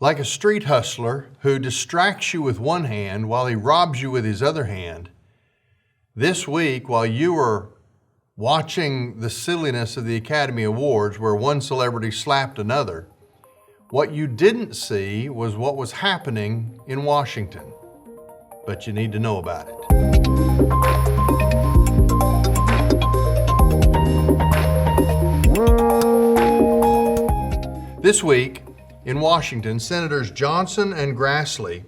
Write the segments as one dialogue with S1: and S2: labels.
S1: Like a street hustler who distracts you with one hand while he robs you with his other hand, this week, while you were watching the silliness of the Academy Awards where one celebrity slapped another, what you didn't see was what was happening in Washington. But you need to know about it. This week, in Washington, Senators Johnson and Grassley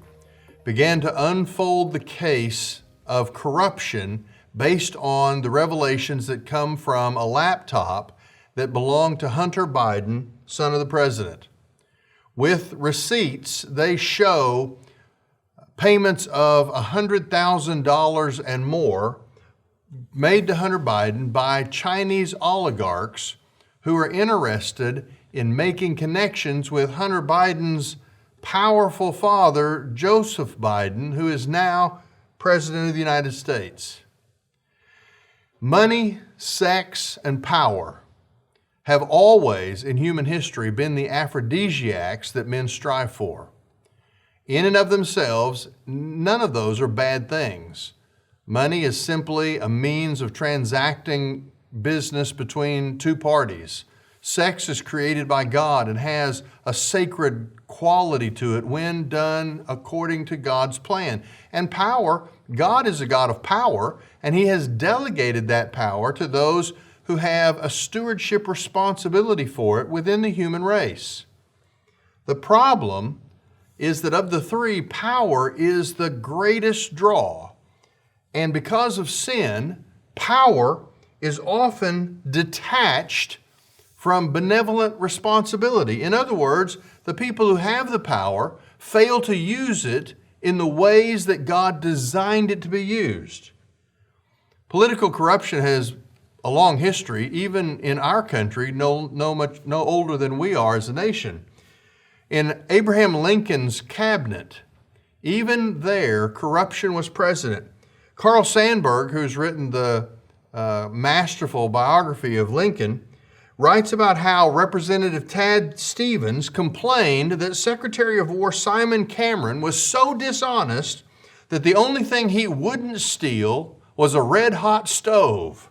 S1: began to unfold the case of corruption based on the revelations that come from a laptop that belonged to Hunter Biden, son of the president. With receipts, they show payments of $100,000 and more made to Hunter Biden by Chinese oligarchs who are interested in making connections with Hunter Biden's powerful father, Joseph Biden, who is now President of the United States. Money, sex, and power have always in human history been the aphrodisiacs that men strive for. In and of themselves, none of those are bad things. Money is simply a means of transacting business between two parties. Sex is created by God and has a sacred quality to it when done according to God's plan. And power, God is a God of power, and He has delegated that power to those who have a stewardship responsibility for it within the human race. The problem is that of the three, power is the greatest draw. And because of sin, power is often detached from benevolent responsibility. In other words, the people who have the power fail to use it in the ways that God designed it to be used. Political corruption has a long history, even in our country, no older than we are as a nation. In Abraham Lincoln's cabinet, even there, corruption was present. Carl Sandburg, who's written the masterful biography of Lincoln, writes about how Representative Tad Stevens complained that Secretary of War Simon Cameron was so dishonest that the only thing he wouldn't steal was a red-hot stove.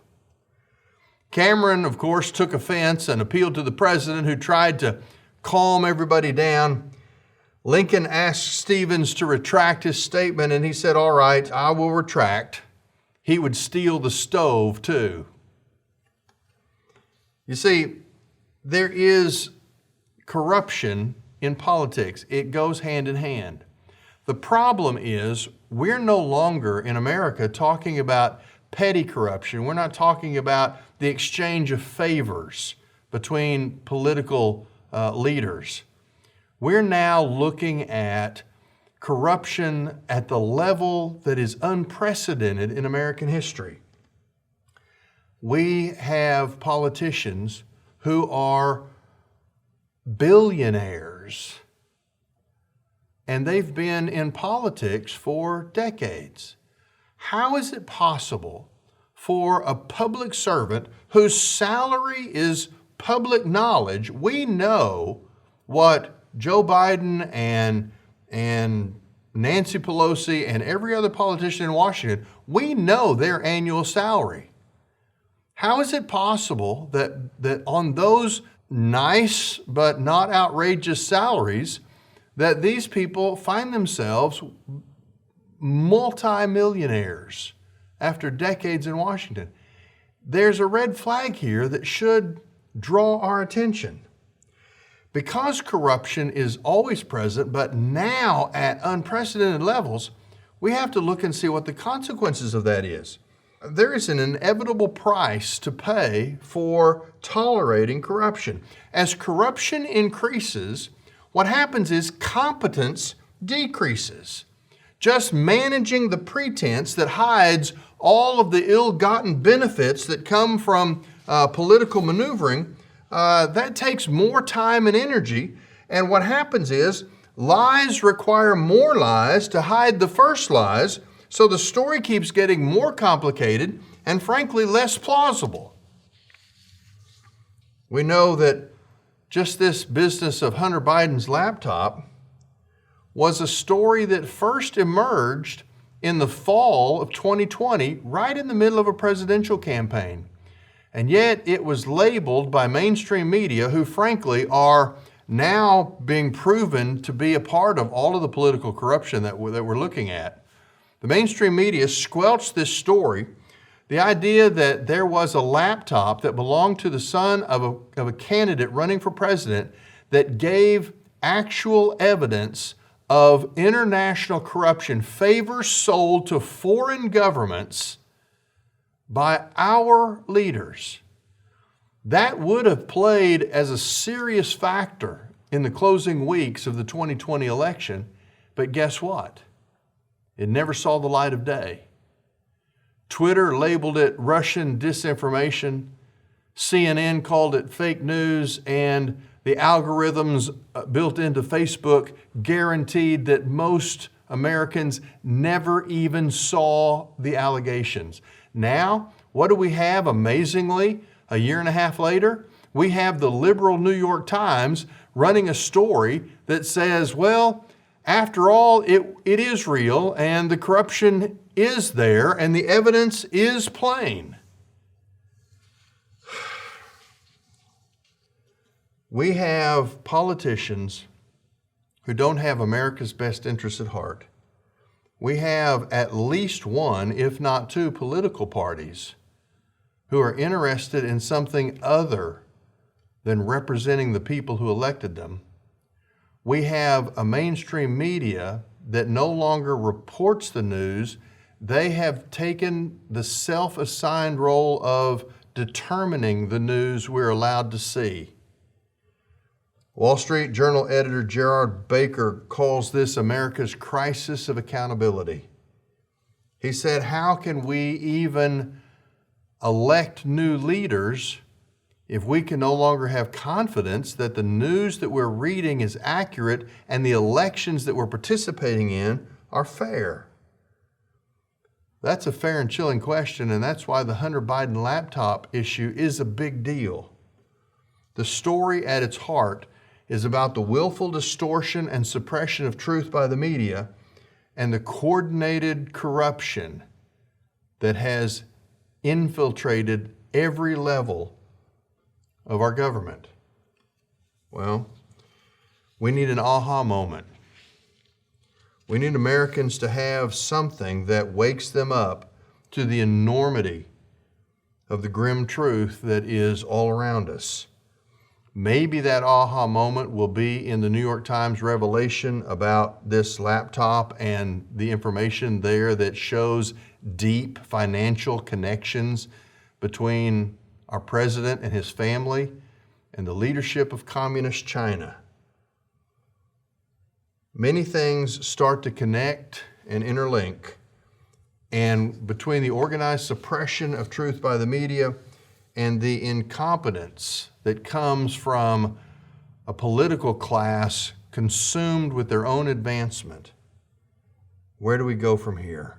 S1: Cameron, of course, took offense and appealed to the president, who tried to calm everybody down. Lincoln asked Stevens to retract his statement, and he said, "All right, I will retract." He would steal the stove too. You see, there is corruption in politics. It goes hand in hand. The problem is we're no longer in America talking about petty corruption. We're not talking about the exchange of favors between political leaders. We're now looking at corruption at the level that is unprecedented in American history. We have politicians who are billionaires, and they've been in politics for decades. How is it possible for a public servant whose salary is public knowledge? We know what Joe Biden and Nancy Pelosi and every other politician in Washington, we know their annual salary. How is it possible that on those nice but not outrageous salaries, that these people find themselves multimillionaires after decades in Washington? There's a red flag here that should draw our attention. Because corruption is always present, but now at unprecedented levels, we have to look and see what the consequences of that is. There is an inevitable price to pay for tolerating corruption. As corruption increases, what happens is competence decreases. Just managing the pretense that hides all of the ill-gotten benefits that come from political maneuvering, that takes more time and energy. And what happens is lies require more lies to hide the first lies, so the story keeps getting more complicated and frankly less plausible. We know that just this business of Hunter Biden's laptop was a story that first emerged in the fall of 2020, right in the middle of a presidential campaign. And yet it was labeled by mainstream media, who frankly are now being proven to be a part of all of the political corruption that we're looking at. The mainstream media squelched this story, the idea that there was a laptop that belonged to the son of a candidate running for president that gave actual evidence of international corruption, favors sold to foreign governments by our leaders. That would have played as a serious factor in the closing weeks of the 2020 election, but guess what? It never saw the light of day. Twitter labeled it Russian disinformation, CNN called it fake news, and the algorithms built into Facebook guaranteed that most Americans never even saw the allegations. Now, what do we have amazingly a year and a half later? We have the liberal New York Times running a story that says, well, after all, it is real and the corruption is there and the evidence is plain. We have politicians who don't have America's best interests at heart. We have at least one, if not two, political parties who are interested in something other than representing the people who elected them. We have a mainstream media that no longer reports the news. They have taken the self-assigned role of determining the news we're allowed to see. Wall Street Journal editor Gerard Baker calls this America's crisis of accountability. He said, how can we even elect new leaders if we can no longer have confidence that the news that we're reading is accurate and the elections that we're participating in are fair? That's a fair and chilling question, and that's why the Hunter Biden laptop issue is a big deal. The story at its heart is about the willful distortion and suppression of truth by the media and the coordinated corruption that has infiltrated every level of our government. Well, we need an aha moment. We need Americans to have something that wakes them up to the enormity of the grim truth that is all around us. Maybe that aha moment will be in the New York Times revelation about this laptop and the information there that shows deep financial connections between our president and his family and the leadership of communist China. Many things start to connect and interlink, and between the organized suppression of truth by the media and the incompetence that comes from a political class consumed with their own advancement, where do we go from here?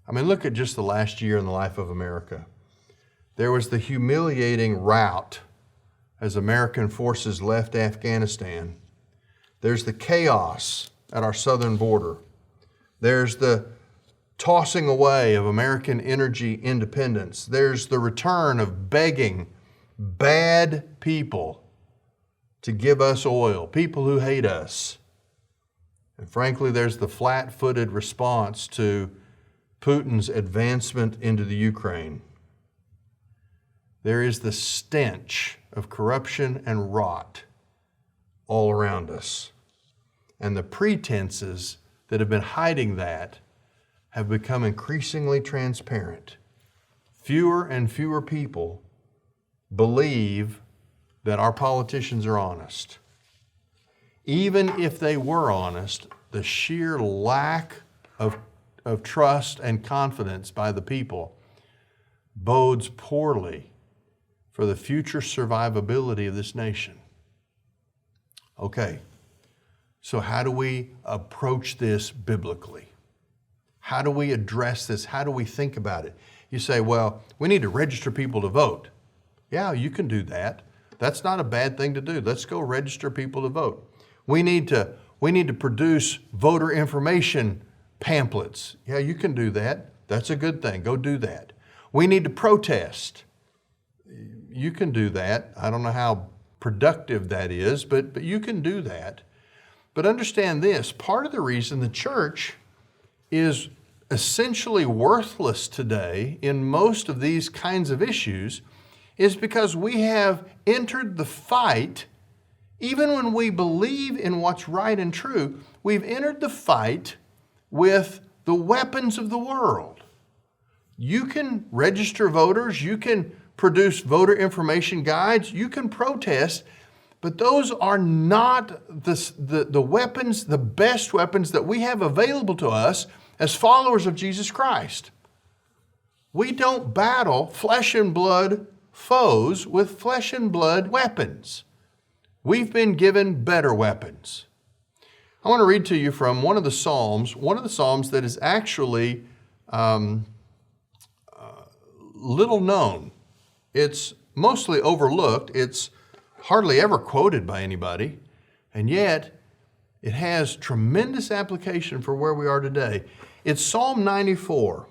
S1: I mean, look at just the last year in the life of America. There was the humiliating rout as American forces left Afghanistan. There's the chaos at our southern border. There's the tossing away of American energy independence. There's the return of begging bad people to give us oil, people who hate us. And frankly, there's the flat-footed response to Putin's advancement into the Ukraine. There is the stench of corruption and rot all around us. And the pretenses that have been hiding that have become increasingly transparent. Fewer and fewer people believe that our politicians are honest. Even if they were honest, the sheer lack of trust and confidence by the people bodes poorly for the future survivability of this nation. Okay, so how do we approach this biblically? How do we address this? How do we think about it? You say, well, we need to register people to vote. Yeah, you can do that. That's not a bad thing to do. Let's go register people to vote. We need to We need to produce voter information pamphlets. Yeah, you can do that. That's a good thing. Go do that. We need to protest. You can do that. I don't know how productive that is, but you can do that. But understand this, part of the reason the church is essentially worthless today in most of these kinds of issues is because we have entered the fight, even when we believe in what's right and true, we've entered the fight with the weapons of the world. You can register voters, you can produce voter information guides, you can protest, but those are not the weapons, the best weapons that we have available to us as followers of Jesus Christ. We don't battle flesh and blood foes with flesh and blood weapons. We've been given better weapons. I want to read to you from one of the Psalms that is actually little known. It's mostly overlooked. It's hardly ever quoted by anybody, and yet it has tremendous application for where we are today. It's Psalm 94.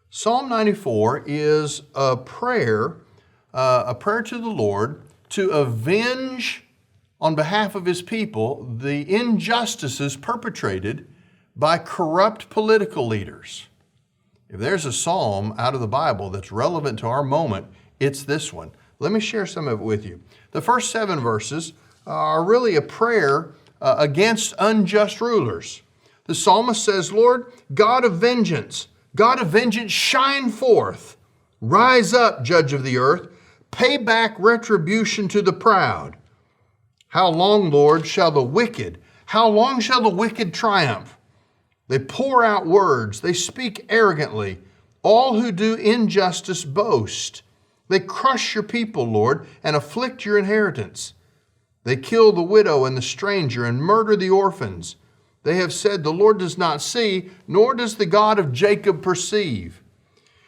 S1: Psalm 94 is a prayer to the Lord to avenge on behalf of His people the injustices perpetrated by corrupt political leaders. If there's a psalm out of the Bible that's relevant to our moment, it's this one. Let me share some of it with you. The first 7 verses are really a prayer against unjust rulers. The psalmist says, Lord, God of vengeance, shine forth. Rise up, judge of the earth. Pay back retribution to the proud. How long, Lord, how long shall the wicked triumph? They pour out words. They speak arrogantly. All who do injustice boast. They crush your people, Lord, and afflict your inheritance. They kill the widow and the stranger and murder the orphans. They have said, the Lord does not see, nor does the God of Jacob perceive.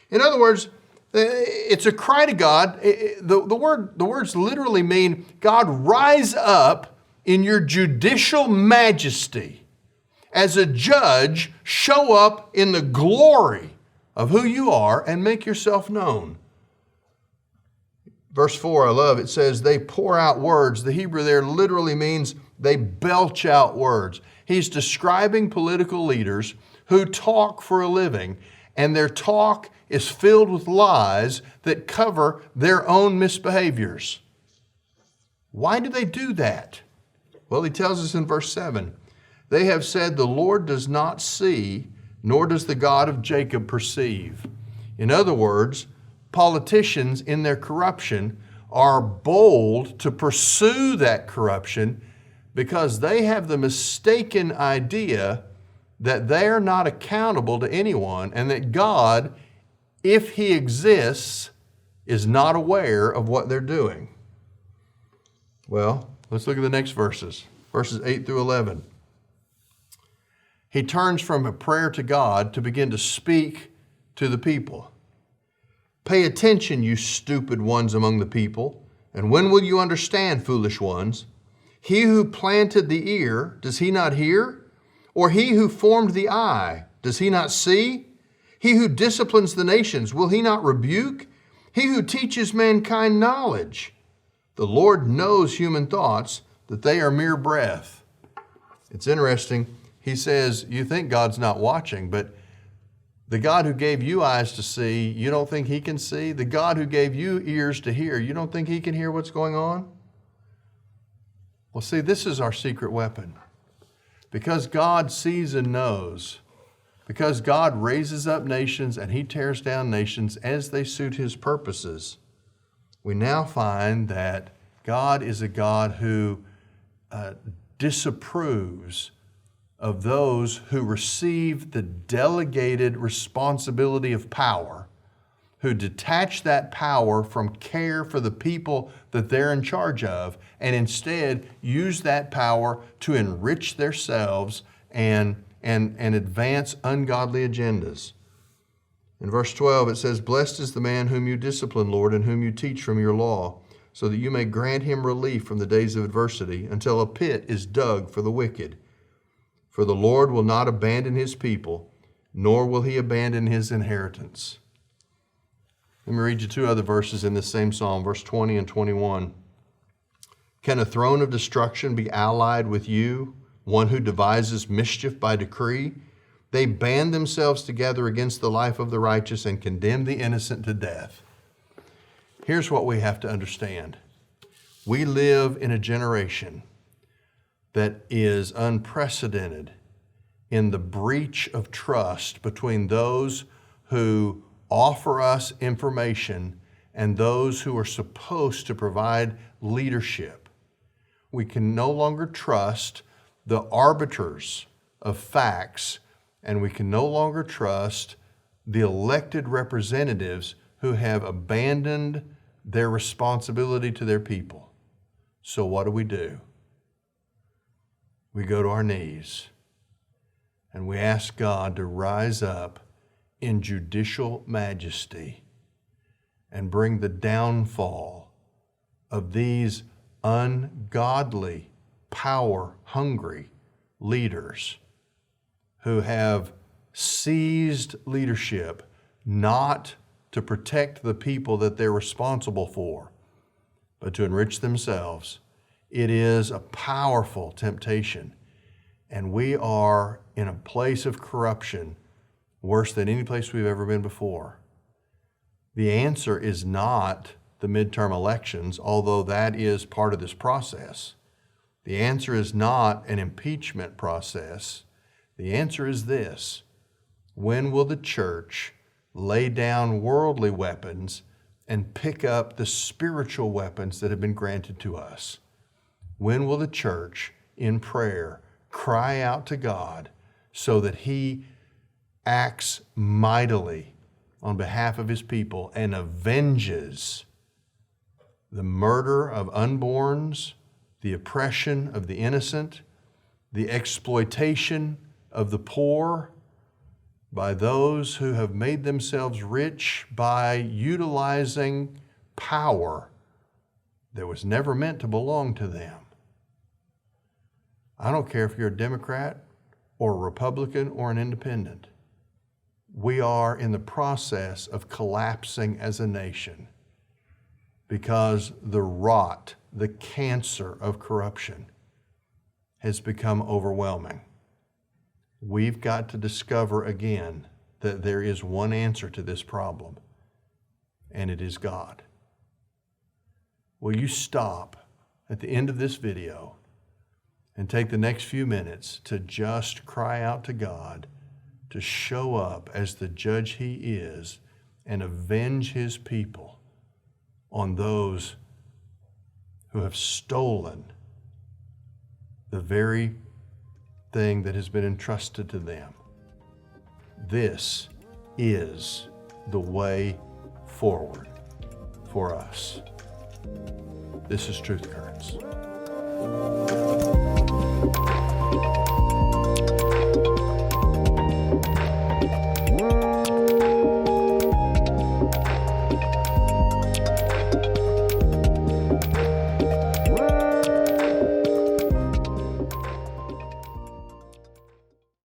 S1: In other words, it's a cry to God. The words literally mean, God, rise up in your judicial majesty. As a judge, show up in the glory of who you are and make yourself known. Verse 4, I love, it says, they pour out words. The Hebrew there literally means they belch out words. He's describing political leaders who talk for a living, and their talk is filled with lies that cover their own misbehaviors. Why do they do that? Well, he tells us in verse 7, they have said, the Lord does not see, nor does the God of Jacob perceive. In other words, politicians in their corruption are bold to pursue that corruption because they have the mistaken idea that they're not accountable to anyone and that God, if He exists, is not aware of what they're doing. Well, let's look at the next verses 8 through 11. He turns from a prayer to God to begin to speak to the people. Pay attention, you stupid ones among the people, and when will you understand, foolish ones? He who planted the ear, does he not hear? Or he who formed the eye, does he not see? He who disciplines the nations, will he not rebuke? He who teaches mankind knowledge. The Lord knows human thoughts, that they are mere breath. It's interesting. He says, you think God's not watching, but the God who gave you eyes to see, you don't think He can see? The God who gave you ears to hear, you don't think He can hear what's going on? Well, see, this is our secret weapon. Because God sees and knows, because God raises up nations and He tears down nations as they suit His purposes, we now find that God is a God who disapproves of those who receive the delegated responsibility of power, who detach that power from care for the people that they're in charge of, and instead use that power to enrich themselves and advance ungodly agendas. In verse 12 it says, blessed is the man whom you discipline, Lord, and whom you teach from your law, so that you may grant him relief from the days of adversity, until a pit is dug for the wicked. For the Lord will not abandon his people, nor will he abandon his inheritance. Let me read you two other verses in this same psalm, verse 20 and 21. Can a throne of destruction be allied with you, one who devises mischief by decree? They band themselves together against the life of the righteous and condemn the innocent to death. Here's what we have to understand. We live in a generation that is unprecedented in the breach of trust between those who offer us information and those who are supposed to provide leadership. We can no longer trust the arbiters of facts, and we can no longer trust the elected representatives who have abandoned their responsibility to their people. So what do? We go to our knees and we ask God to rise up in judicial majesty and bring the downfall of these ungodly, power-hungry leaders who have seized leadership not to protect the people that they're responsible for, but to enrich themselves. It is a powerful temptation, and we are in a place of corruption worse than any place we've ever been before. The answer is not the midterm elections, although that is part of this process. The answer is not an impeachment process. The answer is this: when will the church lay down worldly weapons and pick up the spiritual weapons that have been granted to us? When will the church, in prayer, cry out to God so that he acts mightily on behalf of his people and avenges the murder of unborns, the oppression of the innocent, the exploitation of the poor by those who have made themselves rich by utilizing power that was never meant to belong to them? I don't care if you're a Democrat or a Republican or an independent. We are in the process of collapsing as a nation because the rot, the cancer of corruption has become overwhelming. We've got to discover again that there is one answer to this problem, and it is God. Will you stop at the end of this video and take the next few minutes to just cry out to God to show up as the judge he is and avenge his people on those who have stolen the very thing that has been entrusted to them? This is the way forward for us. This is Truth Currents.